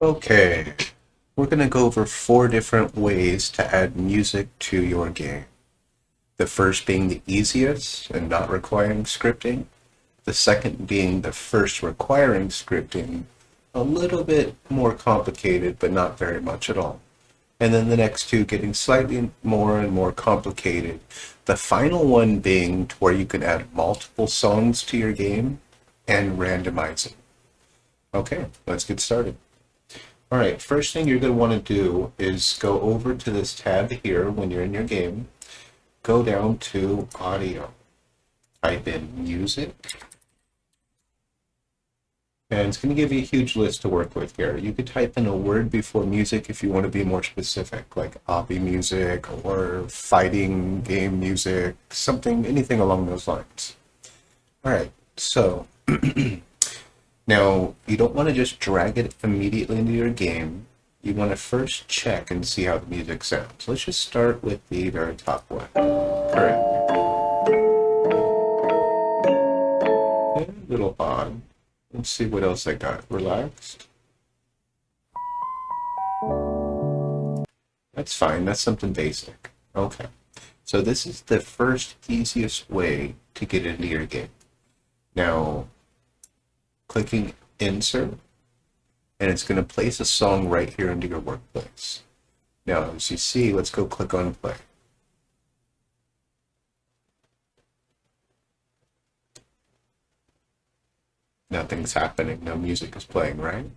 Okay, we're going to go over 4 different ways to add music to your game. The first being the easiest and not requiring scripting. The second being the first requiring scripting, a little bit more complicated, but not very much at all. And then the next 2 getting slightly more and more complicated. The final one being to where you can add multiple songs to your game and randomize it. Okay, let's get started. All right, first thing you're going to want to do is go over to this tab here when you're in your game. Go down to Audio. Type in Music. And it's going to give you a huge list to work with here. You could type in a word before music if you want to be more specific, like obby music or fighting game music, something, anything along those lines. All right, so now, you don't want to just drag it immediately into your game. You want to first check and see how the music sounds. Let's just start with the very top one. Correct. A little odd. Let's see what else I got. Relaxed. That's fine. That's something basic. Okay. So this is the first easiest way to get into your game. Now, clicking Insert, and it's going to place a song right here into your workplace. Now, as you see, let's go click on Play. Nothing's happening. No music is playing, right?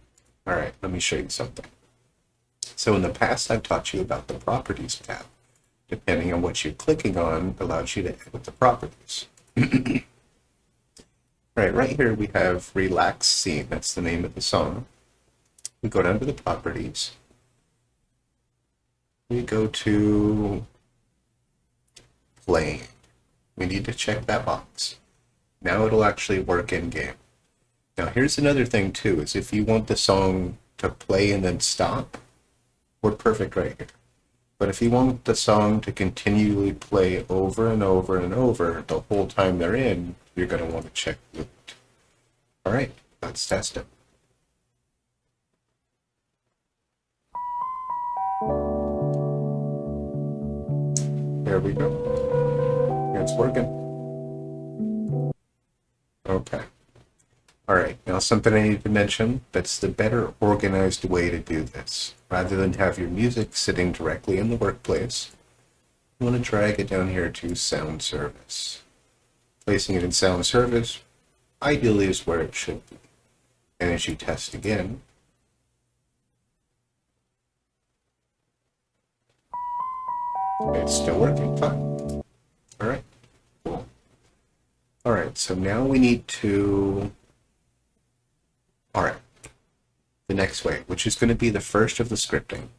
All right, let me show you something. So in the past, I've taught you about the Properties tab. Depending on what you're clicking on, allows you to edit the properties. Right here we have Relax Scene. That's the name of the song. We go down to the properties. We go to playing. We need to check that box. Now it'll actually work in game. Now here's another thing too, is if you want the song to play and then stop, we're perfect right here. But if you want the song to continually play over and over and over the whole time they're in, you're going to want to check loop. All right, let's test it. There we go. It's working. Okay. All right, now something I need to mention, that's the better organized way to do this. Rather than have your music sitting directly in the workplace, you want to drag it down here to Sound Service. Placing it in Sound Service ideally is where it should be. And as you test again, it's still working fine. All right, cool. All right, so now we need to, all right, the next way, which is going to be the first of the scripting.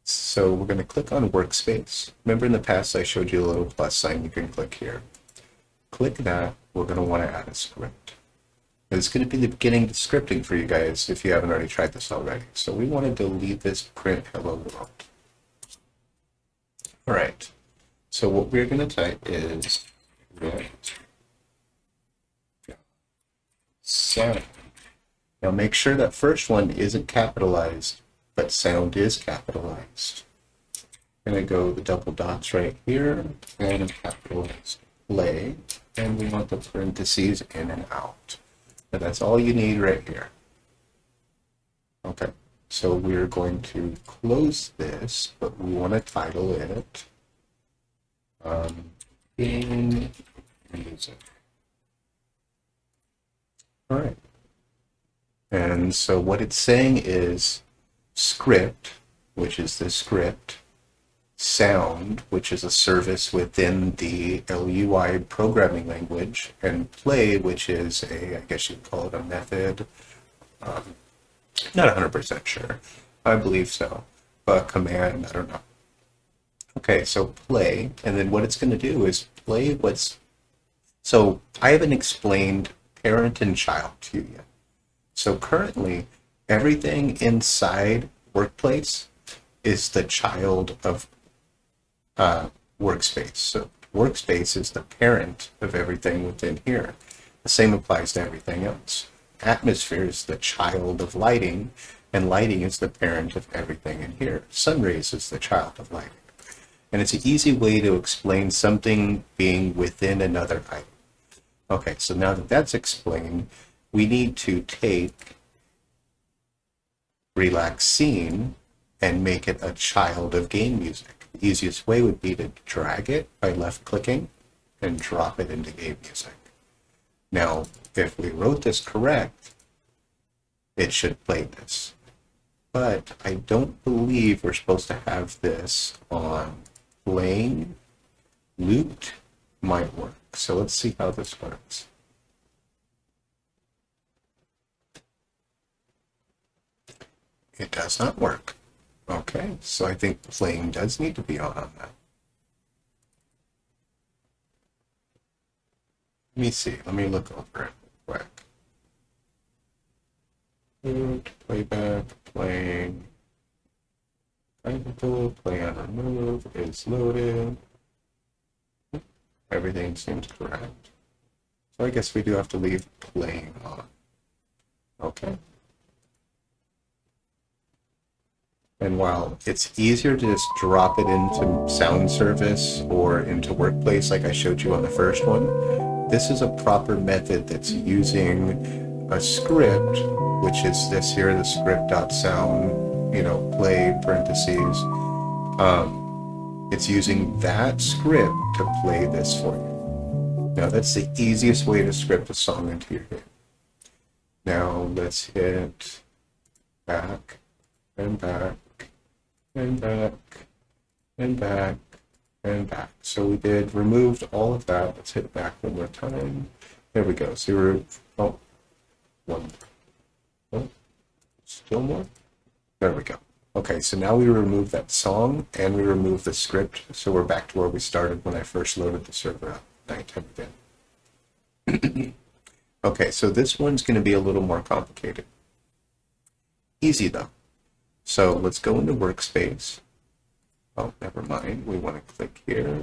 So we're going to click on Workspace. Remember in the past I showed you a little plus sign, you can click here. Click that, we're going to want to add a script. It's going to be the beginning of the scripting for you guys if you haven't already tried this already. So we want to delete this print hello world. All right, so what we're going to type is sound. Now make sure that first one isn't capitalized, but sound is capitalized. I'm going to go the double dots right here and capitalize play, and we want the parentheses in and out. Now that's all you need right here. Okay, so we're going to close this, but we want to title it in music. All right. And so what it's saying is script, which is the script, sound, which is a service within the LUI programming language, and play, which is a, I guess you'd call it a method. Not 100% sure. I believe so. But command, I don't know. Okay, so play, and then what it's going to do is play what's So I haven't explained parent and child to you yet. So currently, everything inside Workplace is the child of uh, Workspace. So Workspace is the parent of everything within here. The same applies to everything else. Atmosphere is the child of lighting, and lighting is the parent of everything in here. Sunrays is the child of lighting. And it's an easy way to explain something being within another item. Okay, so now that that's explained, we need to take Relax Scene and make it a child of game music. The easiest way would be to drag it by left-clicking and drop it into game music. Now, if we wrote this correct, it should play this. But I don't believe we're supposed to have this on playing. Looped might work. So let's see how this works. It does not work. Okay, so I think playing does need to be on that. Let me see. Let me look over it real quick. Looped, playback, playing. Play on remove is loaded. Everything seems correct. So I guess we do have to leave playing on. Okay. And while it's easier to just drop it into Sound Service or into Workplace like I showed you on the first one, this is a proper method that's using a script, which is this here, the script.sound, play parentheses. It's using that script to play this for you. Now that's the easiest way to script a song into your game. Now let's hit back and back and back and back and back. So we did removed all of that. Let's hit back one more time. There we go. So one. Oh, still more? There we go. Okay, so now we remove that song and we remove the script. So we're back to where we started when I first loaded the server up. Nighttime again. Okay, so this one's going to be a little more complicated. Easy though. So let's go into Workspace. Oh, never mind. We want to click here.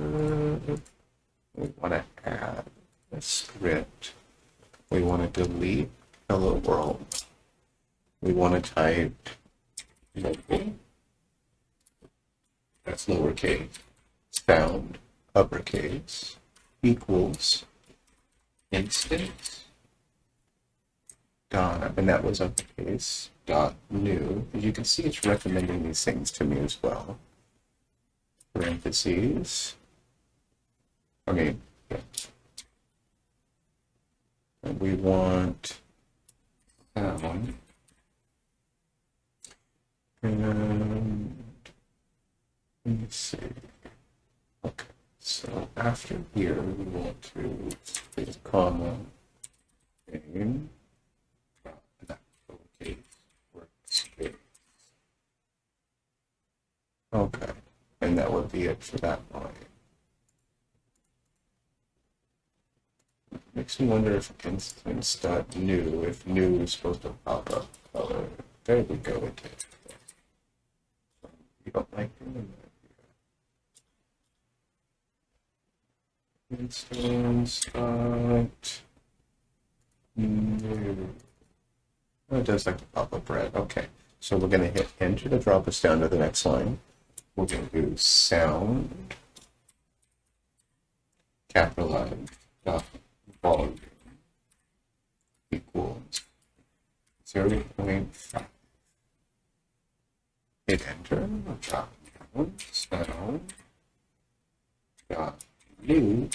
We want to add a script. We want to delete Hello World. We want to type local. That's lowercase. Sound uppercase equals instance dot, and that was uppercase, dot new. As you can see, it's recommending these things to me as well. Parentheses. Yeah. And we want that one. And let me see. Okay, so after here, we want to put a comma, name, that lowercase, workspace. Okay, and that would be it for that line. Makes me wonder if instance.new, if new is supposed to pop up color. There we go, it did. You don't like doing that. Instance dot new. Oh, it does like to pop up red. Okay, so we're going to hit enter to drop us down to the next line. We're going to do sound capitalize dot volume equals 0.5. Hit enter, drop down, sound dot new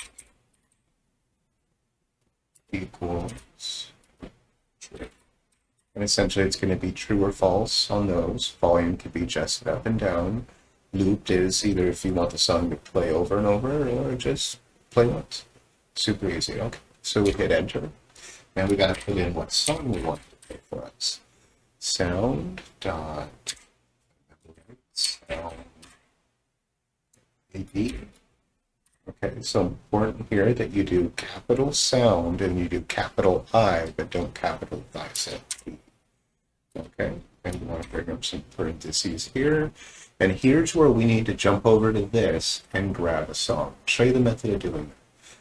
equals true. And essentially it's going to be true or false on those. Volume could be adjusted up and down. Looped is either if you want the song to play over and over or just play once. Super easy. Okay, so we hit enter. Now we got to put in what song we want to play for us. Sound dot sound AB Okay, so important here that you do capital sound and you do capital I, but don't capitalize it. Okay, and you want to bring up some parentheses here. And here's where we need to jump over to this and grab a song. I'll show you the method of doing it.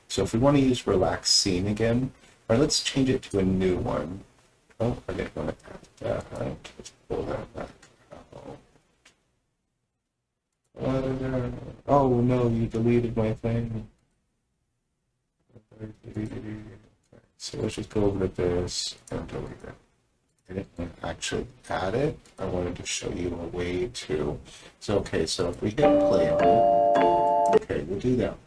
So if we want to use relax scene again, or let's change it to a new one. Oh, I didn't want to add that. Let's pull that back out. Oh no, you deleted my thing. So let's just go over to this and delete it. I didn't want to actually add it. I wanted to show you a way to. So okay, so if we hit play on it, okay, we'll do that one.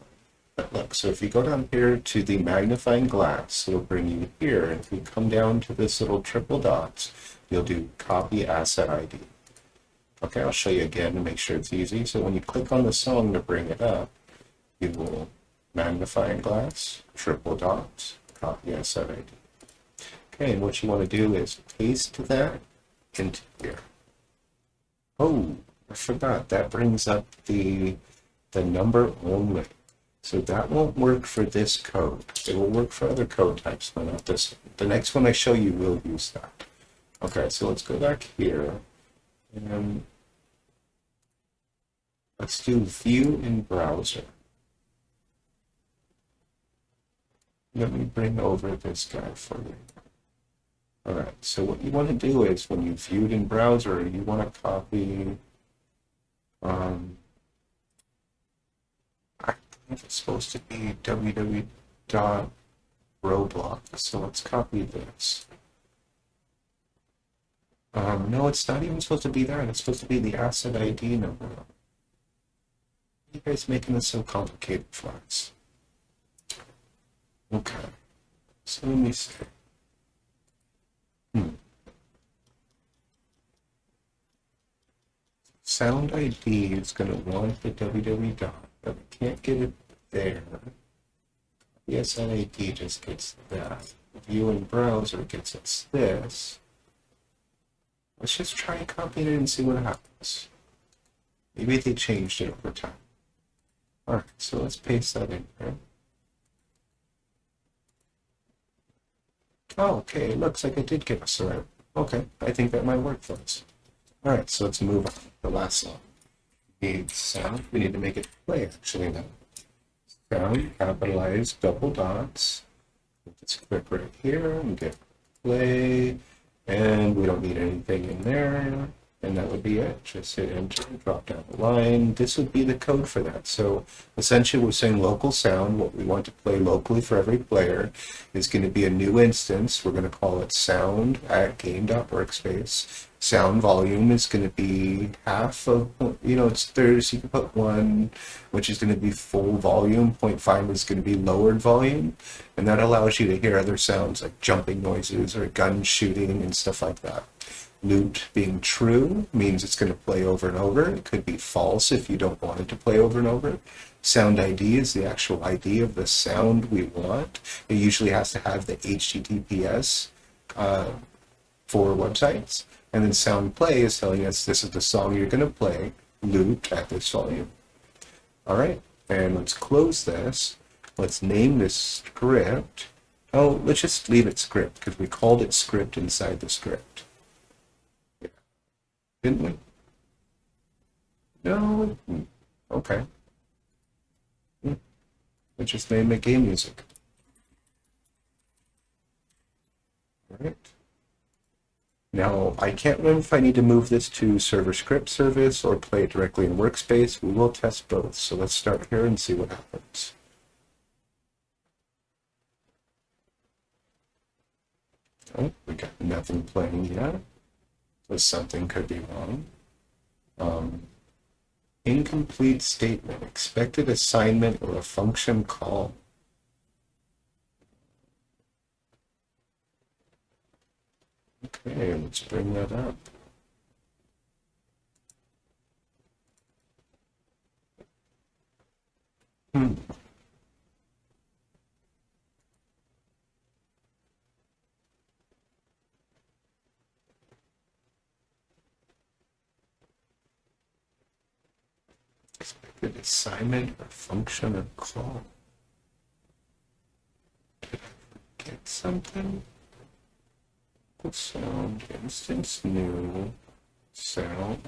But look, so if you go down here to the magnifying glass, it'll bring you here. And if you come down to this little triple dots, you'll do copy asset ID. Okay, I'll show you again to make sure it's easy. So when you click on the song to bring it up, you will magnifying glass, triple dots, copy asset ID. Okay, and what you want to do is paste that into here. Oh, I forgot, that brings up the number only. So that won't work for this code. It will work for other code types, but not this one. The next one I show you will use that. Okay, so let's go back here. And let's do view in browser. Let me bring over this guy for you. All right, so what you want to do is when you view it in browser, you want to copy, I think it's supposed to be www.roblox, so let's copy this. No, it's not even supposed to be there. It's supposed to be the asset ID number. Why are you guys making this so complicated for us? Okay, so let me see. Sound ID is going to want the www dot, but we can't get it there. The asset ID just gets that. View in browser gets us this. Let's just try and copy it and see what happens. Maybe they changed it over time. Alright, so let's paste that in here. Oh, okay, it looks like it did give us the right. Okay, I think that might work for us. Alright, so let's move on. The last song. We need sound. We need to make it play actually now. Sound, capitalize, double dots. Let's click right here and get play. And we don't need anything in there. And that would be it. Just hit enter, drop down the line. This would be the code for that. So essentially we're saying local sound. What we want to play locally for every player is going to be a new instance. We're going to call it sound at game.workspace. Sound volume is going to be half of, there's, you can put 1, which is going to be full volume. 0.5 is going to be lowered volume. And that allows you to hear other sounds like jumping noises or gun shooting and stuff like that. Loop being true means it's going to play over and over. It could be false if you don't want it to play over and over. Sound ID is the actual ID of the sound we want. It usually has to have the HTTPS for websites. And then sound play is telling us this is the song you're going to play, looped at this volume. All right, and let's close this. Let's name this script. Oh, let's just leave it script because we called it script inside the script. Didn't we? No. Okay. Let's just name it game music. All right. Now, I can't remember if I need to move this to server script service or play it directly in workspace. We will test both. So let's start here and see what happens. Oh, we got nothing playing yet. So something could be wrong. Incomplete statement, expected assignment or a function call. Okay, let's bring that up. Good assignment or function or call. Did I get something? Sound instance new. Sound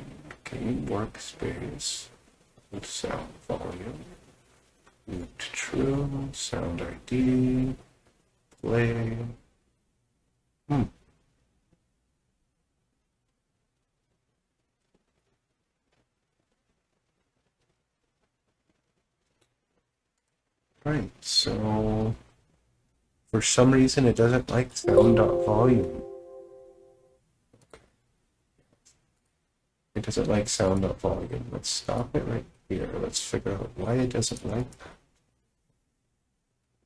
game workspace. Sound volume. Loop to true. Sound ID. Play. Right, so for some reason it doesn't like sound.volume. It doesn't like sound.volume. Let's stop it right here. Let's figure out why it doesn't like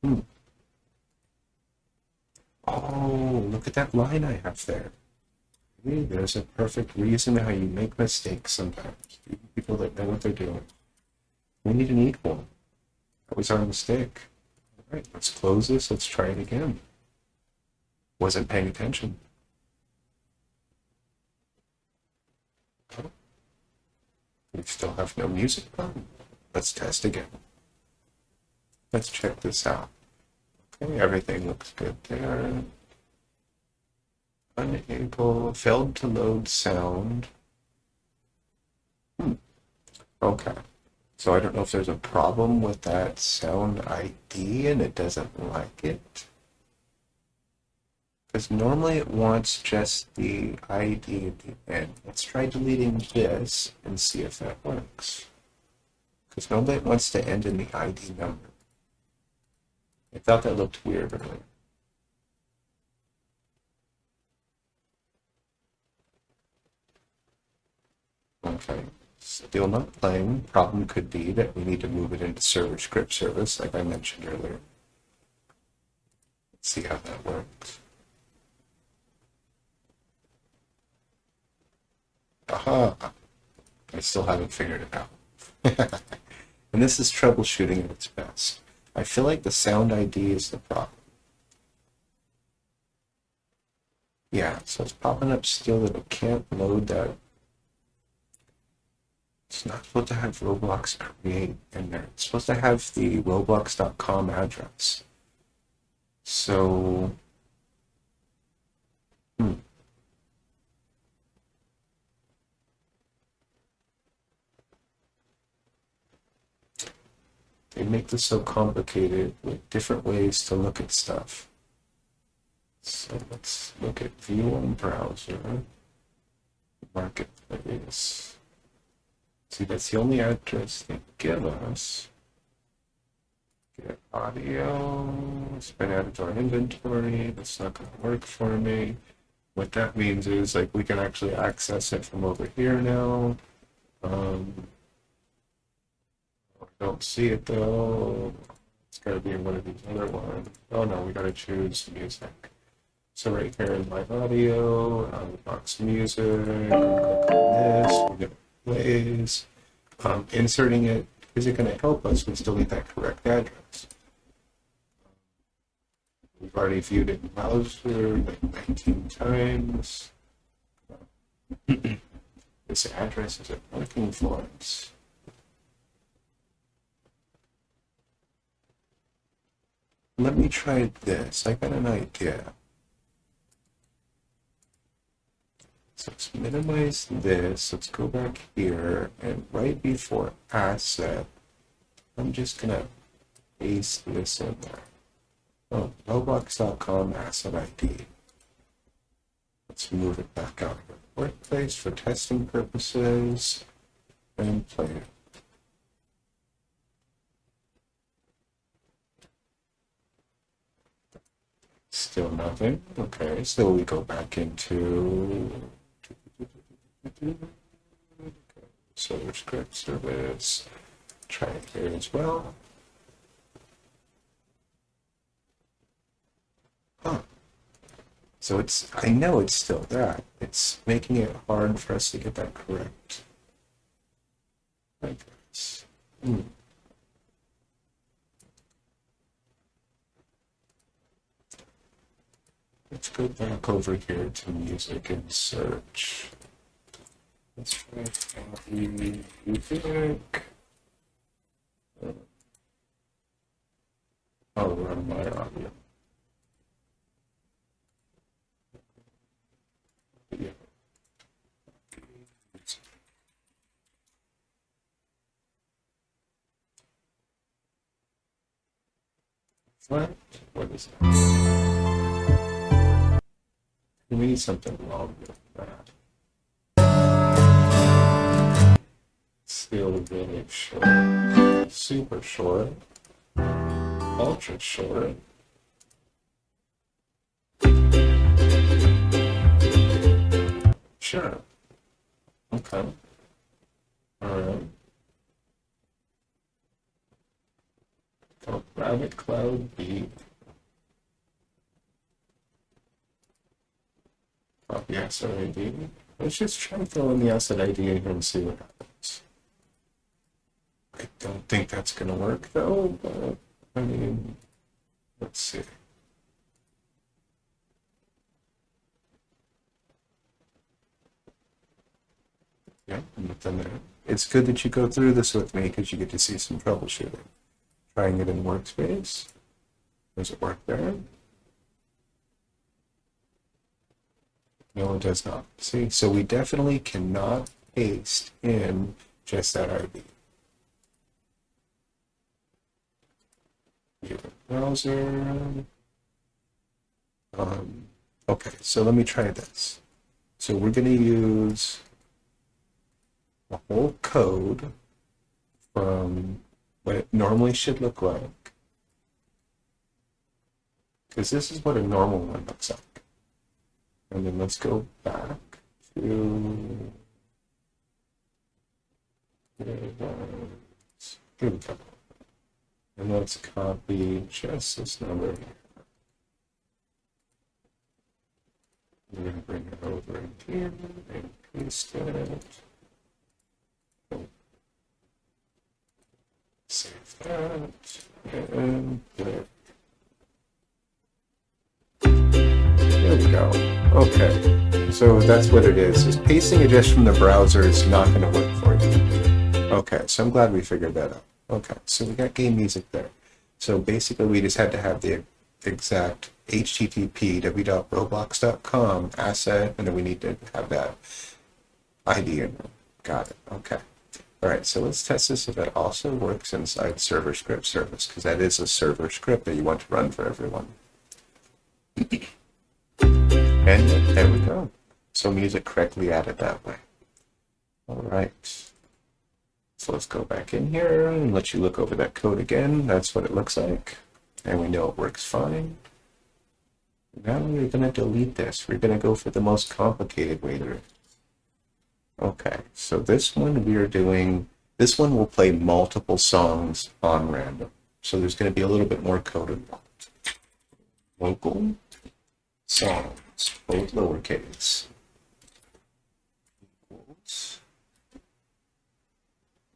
that. Oh, look at that line I have there. Hey, there's a perfect reason how you make mistakes sometimes. People that know what they're doing. We need an equal. That was our mistake. All right, let's close this. Let's try it again. Wasn't paying attention. Oh. We still have no music on. Let's test again. Let's check this out. Okay, everything looks good there. Unable, failed to load sound. Okay. So I don't know if there's a problem with that sound ID and it doesn't like it. Because normally it wants just the ID at the end. Let's try deleting this and see if that works. Because normally it wants to end in the ID number. I thought that looked weird earlier. Okay, still not playing. Problem could be that we need to move it into server script service, like I mentioned earlier. Let's see how that works. Aha! I still haven't figured it out. And this is troubleshooting at its best. I feel like the sound ID is the problem. Yeah, so it's popping up still that it can't load that. It's not supposed to have Roblox create in there. It's supposed to have the roblox.com address. So, they make this so complicated with different ways to look at stuff. So let's look at view on browser, marketplace. See, that's the only address they give us. Get audio, it's been added to our inventory, that's not going to work for me. What that means is, like, we can actually access it from over here now. I don't see it though. It's got to be in one of these other ones. Oh no, we got to choose music. So right here in live audio, box music, click on this, we get plays. Inserting it isn't going to help us. We still need that correct address. We've already viewed it in browser like 19 times. This address isn't working for us. Let me try this. I got an idea. So let's minimize this. Let's go back here, and right before asset, I'm just gonna paste this in there. Oh, Roblox.com asset ID. Let's move it back out of the workplace for testing purposes and play it. Still nothing. Okay, so we go back into server script service. Try it here as well. Huh. So it's, I know it's still that. It's making it hard for us to get that correct. Like this. Let's go back over here to music and search. Let's try music. I'll run my audio. Yeah. What? What is that? We need something longer than that. Still really short. Super short. Ultra short. Sure. Okay. Alright. Rabbit Cloud beat. Copy asset ID. Let's just try and throw in the asset ID here and see what happens. I don't think that's going to work though, but I mean, let's see. Yeah, nothing there. It's good that you go through this with me because you get to see some troubleshooting. Trying it in Workspace. Does it work there? No, it does not. See, so we definitely cannot paste in just that ID. Browser. Okay, so let me try this. So we're going to use the whole code from what it normally should look like. Because this is what a normal one looks like. And then let's go back to here we go. And let's copy just this number here. We're going to bring it over in here and paste it. Save that. And there we go. Okay. So that's what it is. Is pasting it just from the browser is not going to work for you. Okay, so I'm glad we figured that out. Okay, so we got game music there. So basically we just had to have the exact http www.roblox.com asset, and then we need to have that ID in there. Got it. Okay. All right, so let's test this if it also works inside server script service, because that is a server script that you want to run for everyone. And there we go. So music correctly added that way. All right. So let's go back in here and let you look over that code again. That's what it looks like. And we know it works fine. Now we're going to delete this. We're going to go for the most complicated way there. Okay, so this one we are doing, this one will play multiple songs on random. So there's going to be a little bit more code involved. Local songs, both lowercase. Equals.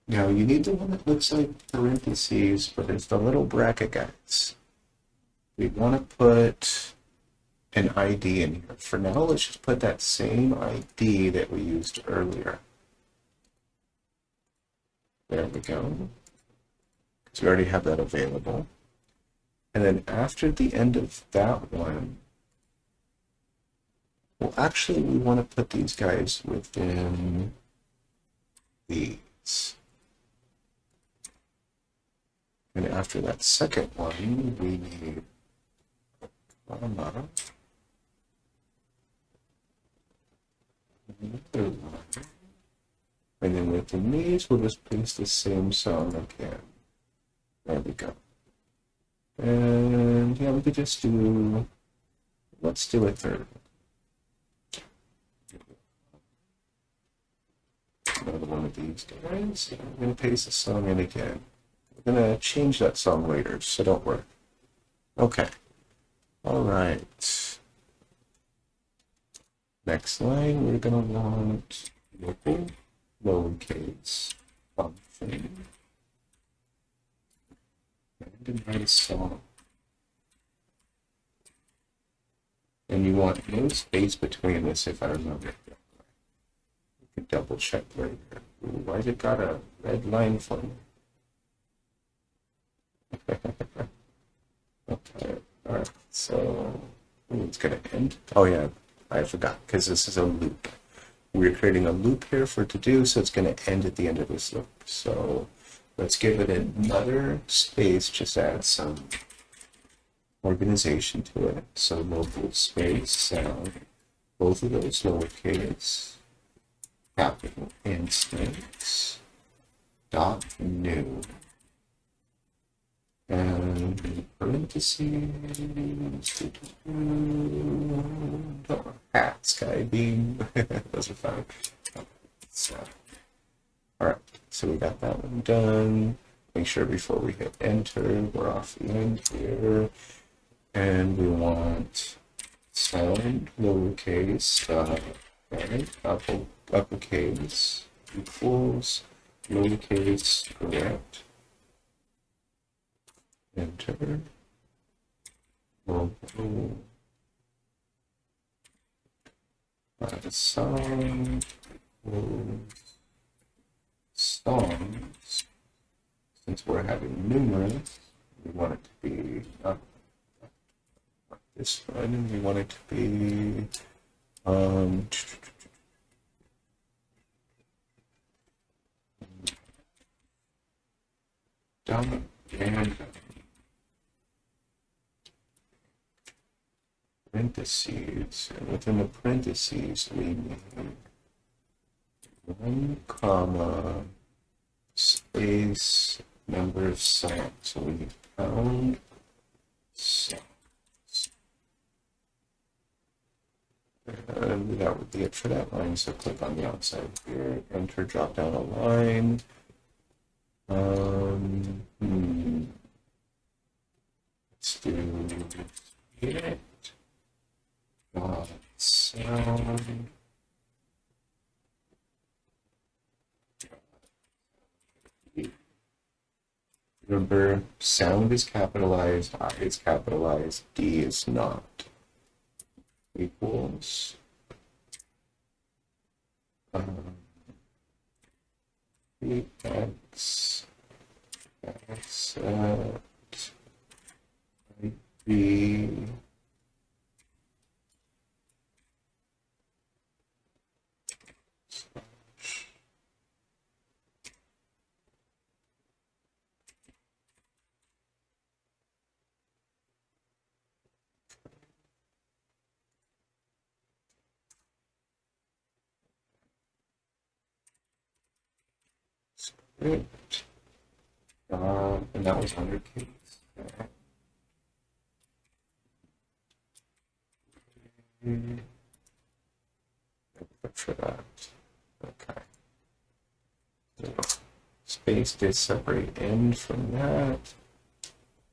Now you need the one that looks like parentheses, but it's the little bracket guys. We want to put an ID in here. For now, let's just put that same ID that we used earlier. There we go. Because we already have that available. And then after the end of that one, well, actually, we want to put these guys within these. And after that second one, we need comma. And then within these, we'll just paste the same song again. There we go. And yeah, we could just do, let's do a third. Another one of these guys. I'm going to paste the song in again. We're going to change that song later, so don't worry. Okay. All right. Next line, we're going to want local, lowercase, something, and a nice song. And you want no space between this, if I remember. You can double check later. Ooh, why has it got a red line for me? So it's going to end. Oh yeah, I forgot because this is a loop. We're creating a loop here for to do, so it's going to end at the end of this loop. So let's give it another space, just add some organization to it. So local space sound, both of those lowercase, capital instance, dot new, and parentheses, sky beam. Those are fine. So, all right, so we got that one done. Make sure before we hit enter, we're off the end here. And we want sound lowercase uppercase equals lowercase correct. Enter. Local song songs. Since we're having numerous, we want it to be this one, and we want it to be down and parentheses, and within the parentheses we need 1 comma space number of songs. So we need pound songs. And that would be it for that line. So click on the outside here, enter, drop down a line. Let's do it. Sound. Remember, sound is capitalized, I is capitalized, D is not. Equals X asset B script, and that was undercase. For that, okay. Space did separate end from that.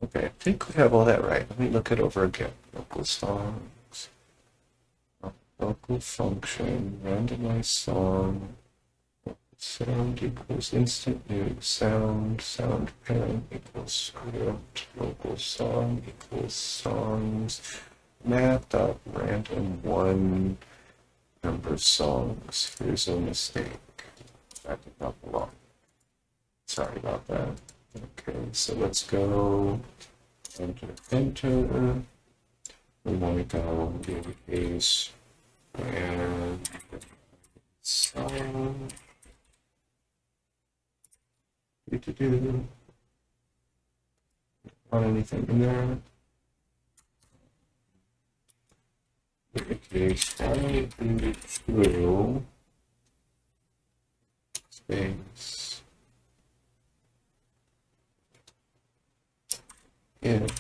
Okay, I think we have all that right. Let me look it over again. Local songs, local function, randomized song. Sound equals instant new sound, sound parent equals script, local song equals songs, math.random1 number of songs. Here's a mistake. That did not belong. Sorry about that. Okay, so let's go enter. We want to go lowercase and song. Want anything in there? Okay, start through space. If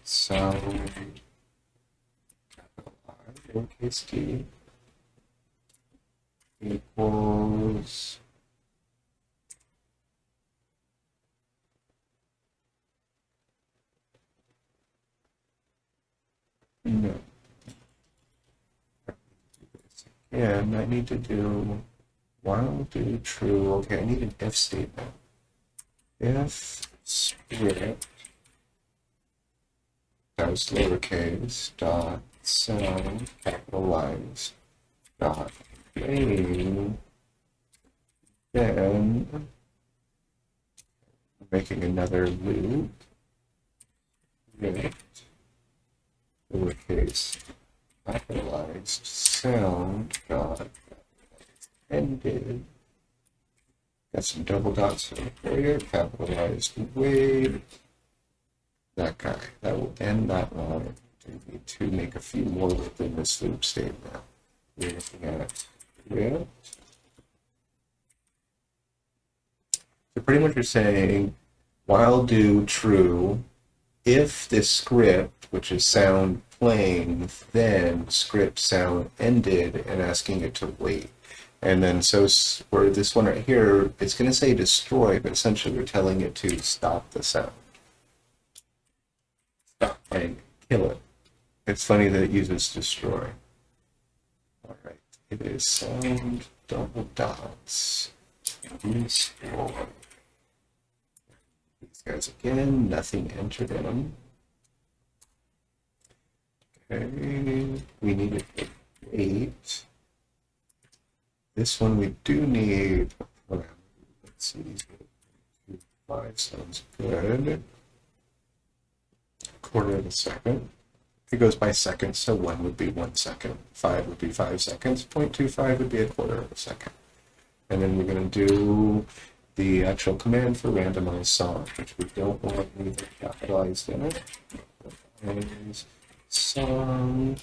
sound lowercase d equals no. And I need to do while do true. Okay, I need an if statement. If script that was lowercase dot sound capitalized dot name then making another loop with lowercase capitalized sound dot ended. Got some double dots over there, capitalized wave. That guy. That will end that line. We need to make a few more within this loop statement. We're looking at script. So pretty much you're saying while do true if this script, which is sound playing, then script sound ended, and asking it to wait. And then so for this one right here, it's going to say destroy, but essentially we're telling it to stop the sound. Stop and kill it. It's funny that it uses destroy. All right, it is sound double dots destroy. These guys again, nothing entered in them. Okay, we need it for 8. This one we do need a parameter. Let's see, 5 sounds good. Quarter of a second. It goes by seconds, so 1 would be 1 second, 5 would be 5 seconds, 0.25 would be a quarter of a second. And then we're going to do the actual command for randomize song, which we don't want anything capitalized in it. Randomize song.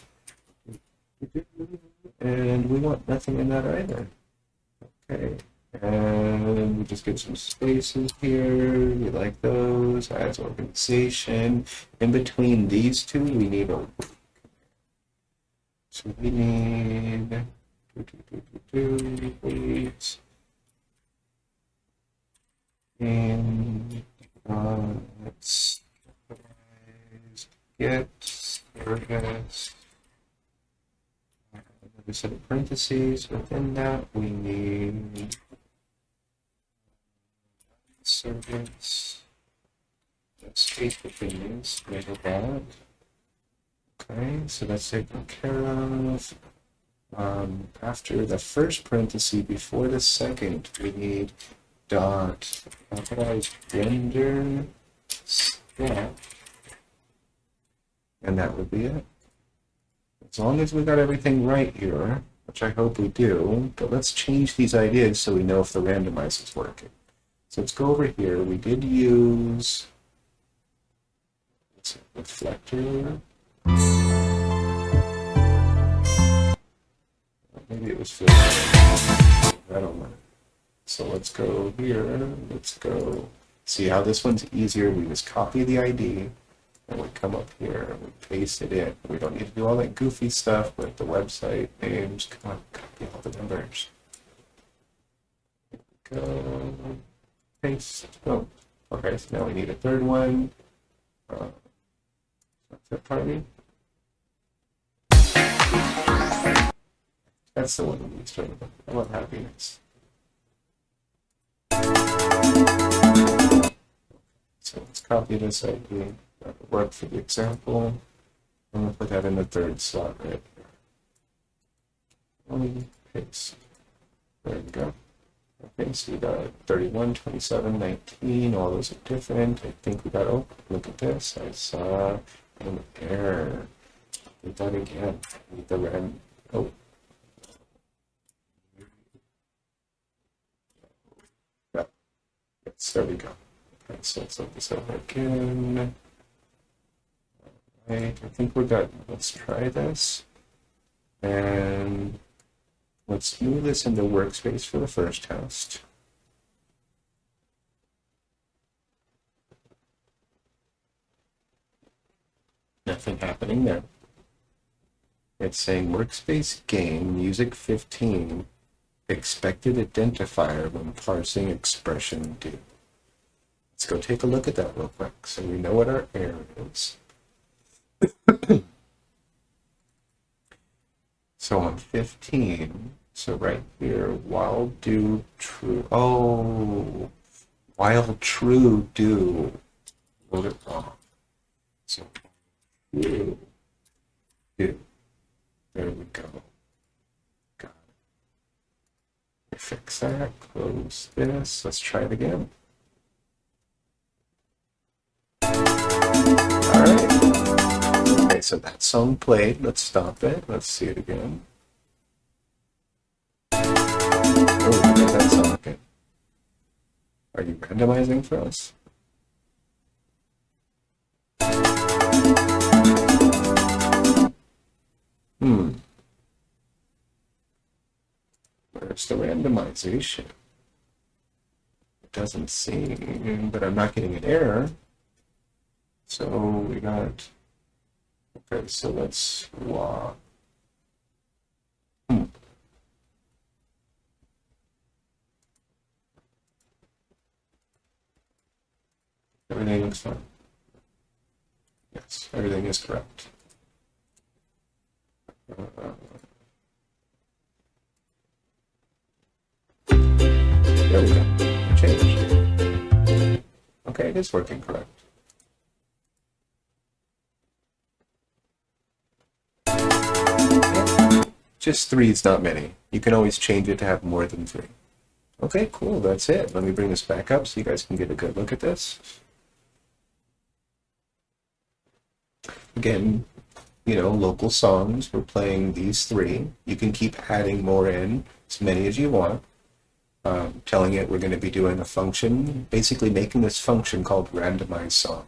And we want nothing in that either. Okay. And we just get some spaces here. We like those. Adds organization. In between these two, we need a so we need wait. And let's get service. Another set of parentheses. Within that, we need service. Space between these. Label that. Okay, so that's taken care of. After the first parenthesis before the second, we need dot capitalized render step, and that would be it. As long as we got everything right here, which I hope we do, but let's change these ideas so we know if the randomize is working. So let's go over here. We did use reflector. Maybe it was filled. I don't know. So let's go here. Let's go see how this one's easier. We just copy the ID and we come up here and we paste it in. We don't need to do all that goofy stuff with the website names. Come on, copy all the numbers. Go. Paste. Oh, okay. So now we need a third one. That's it, party. That's the one we started with. I want happiness. So let's copy this ID. That will work for the example. I'm going to put that in the third slot right here. Paste. There we go. Okay, so we got 31, 27, 19. All those are different. I think we got, oh, look at this. I saw an error. Do that again. Need the random. Oh. Yes, there we go. Okay, so let's look this over again. All right, I think we're good. Let's try this. And let's move this into workspace for the first test. Nothing happening there. It's saying workspace game music 15 expected identifier when parsing expression do. Let's go take a look at that real quick so we know what our error is. So on 15, so right here, while do true, oh, while true do, wrote it wrong. So true do, there we go. Got Fix that, close this, let's try it again. Alright. Okay, so that song played. Let's stop it. Let's see it again. Oh, what is that song again? Are you randomizing for us? Where's the randomization? It doesn't seem, but I'm not getting an error. So we got, okay, so let's walk. Everything looks fine. Yes, everything is correct. There we go. Changed. Okay, it is working correct. Just 3 is not many. You can always change it to have more than 3. Okay, cool, that's it. Let me bring this back up so you guys can get a good look at this. Again, local songs, we're playing these 3. You can keep adding more in, as many as you want. Telling it we're going to be doing a function, basically making this function called randomize song.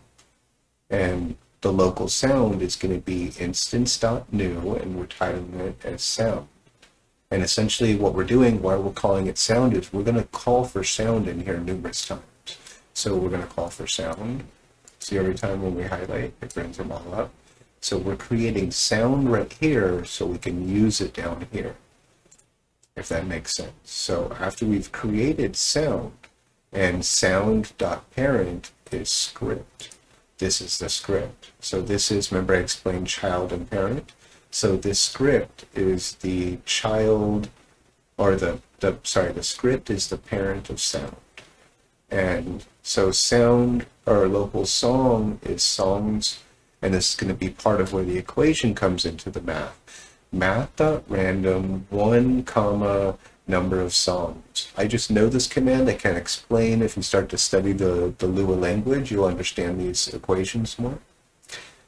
And the local sound is going to be instance.new, and we're titling it as sound. And essentially what we're doing, why we're calling it sound, is we're going to call for sound in here numerous times. So we're going to call for sound. See, every time when we highlight, it brings them all up. So we're creating sound right here so we can use it down here, if that makes sense. So after we've created sound, and sound.parent is script. This is the script. So this is, remember I explained child and parent? So this script is the child, or the script is the parent of sound. And so sound, or local song, is songs, and this is going to be part of where the equation comes into the math. Math.random 1, number of songs. I just know this command. I can explain. If you start to study the Lua language, you'll understand these equations more.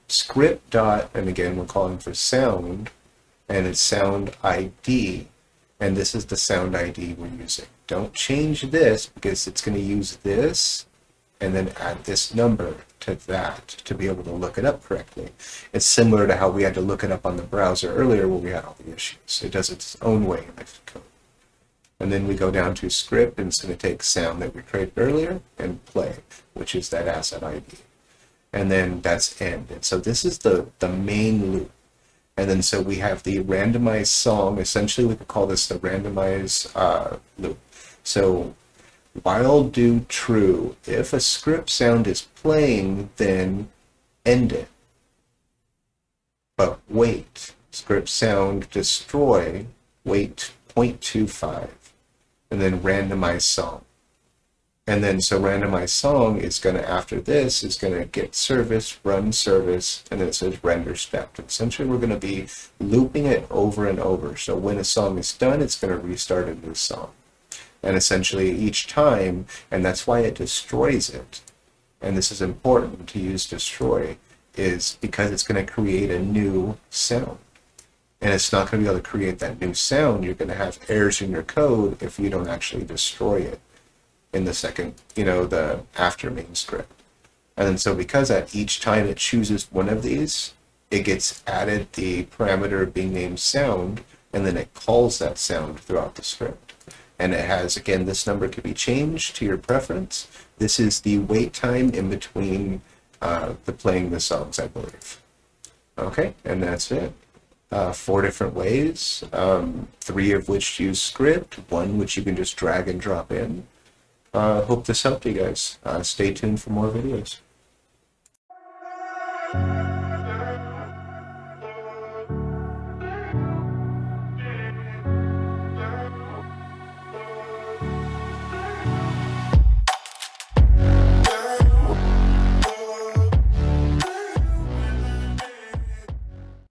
Script dot, and again we're calling for sound, and it's sound ID, and this is the sound ID we're using. Don't change this because it's going to use this and then add this number to that to be able to look it up correctly. It's similar to how we had to look it up on the browser earlier when we had all the issues. It does it its own way in the code. And then we go down to script, and it's going to take sound that we created earlier and play, which is that asset ID. And then that's end. And so this is the main loop. And then so we have the randomized song. Essentially, we could call this the randomized loop. So while do true, if a script sound is playing, then end it. But wait, script sound destroy, wait 0.25, and then randomize song. And then so randomized song is going to, after this, is going to get service, run service, and then it says render step. Essentially, we're going to be looping it over and over. So when a song is done, it's going to restart a new song. And essentially each time, and that's why it destroys it, and this is important to use destroy, is because it's going to create a new sound. And it's not going to be able to create that new sound. You're going to have errors in your code if you don't actually destroy it in the second, the after main script. And then so because that each time it chooses one of these, it gets added the parameter being named sound, and then it calls that sound throughout the script. And it has, again, this number can be changed to your preference. This is the wait time in between the playing the songs, I believe. Okay, and that's it. 4 different ways, 3 of which use script, 1 which you can just drag and drop in. Hope this helped you guys. Stay tuned for more videos.